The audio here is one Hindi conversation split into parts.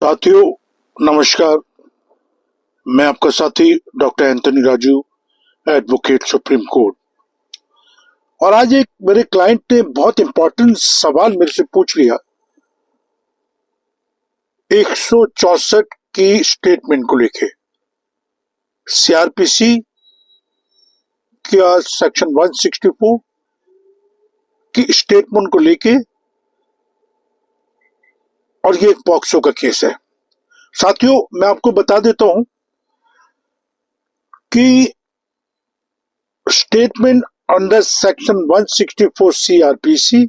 साथियों नमस्कार। मैं आपका साथी doctor Anthony Raju, advocate supreme court. और आज एक मेरे क्लाइंट ने बहुत इंपॉर्टेंट सवाल मेरे से पूछ लिया 164 की स्टेटमेंट को लेके। सीआरपीसी का सेक्शन 164 की स्टेटमेंट को लेके, और ये एक पॉक्सो का केस है। साथियों मैं आपको बता देता हूं कि statement under section 164 CRPC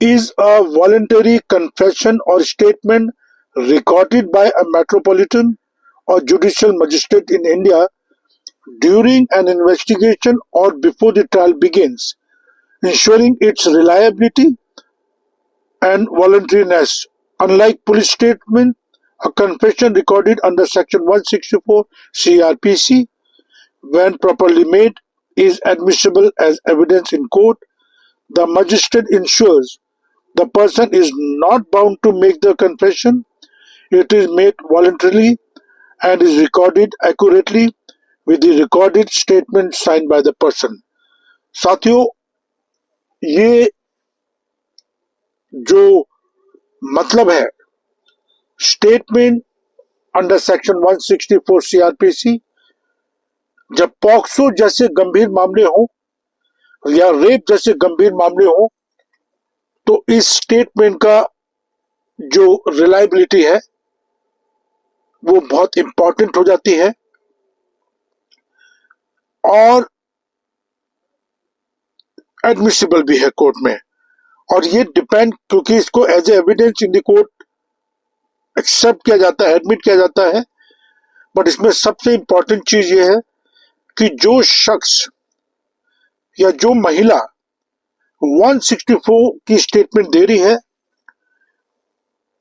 is a voluntary confession or statement recorded by a metropolitan or judicial magistrate in India during an investigation or before the trial begins, ensuring its reliability and voluntariness. Unlike police statement, a confession recorded under section 164 CRPC, when properly made, is admissible as evidence in court. The magistrate ensures the person is not bound to make the confession. It is made voluntarily and is recorded accurately with the recorded statement signed by the person. साथियों, ये जो मतलब है स्टेटमेंट अंडर सेक्शन 164 सीआरपीसी, जब पॉक्सो जैसे गंभीर मामले हो या रेप जैसे गंभीर मामले हो, तो इस स्टेटमेंट का जो रिलायबिलिटी है वो बहुत इंपॉर्टेंट हो जाती है और एडमिसिबल भी है कोर्ट में। और ये डिपेंड, क्योंकि इसको as a evidence in the court accept किया जाता है, एडमिट किया जाता है। बट इसमें सबसे इंपॉर्टेंट चीज ये है कि जो शख्स या जो महिला 164 की स्टेटमेंट दे रही है,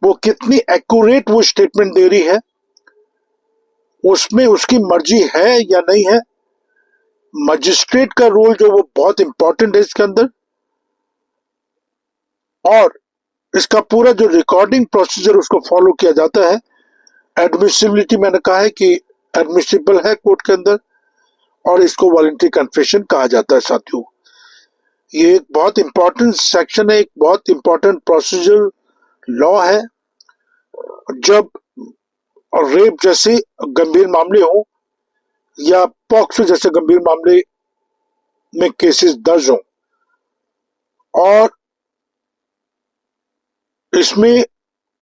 वो कितनी एक्यूरेट वो स्टेटमेंट दे रही है, उसमें उसकी मर्जी है या नहीं है। मजिस्ट्रेट का रोल जो वो बहुत इंपॉर्टेंट है इसके अंदर, और इसका पूरा जो रिकॉर्डिंग प्रोसीजर उसको फॉलो किया जाता है। एडमिसिबिलिटी मैंने कहा है कि एडमिसिबल है कोर्ट के अंदर, और इसको वॉलंटरी कन्फेशन कहा जाता है। साथियों ये एक बहुत इंपॉर्टेंट सेक्शन है, एक बहुत इंपॉर्टेंट प्रोसीजर लॉ है। जब रेप जैसे गंभीर मामले हो या पॉक्सो जैसे गंभीर मामले में केसेस दर्ज हो, और इसमें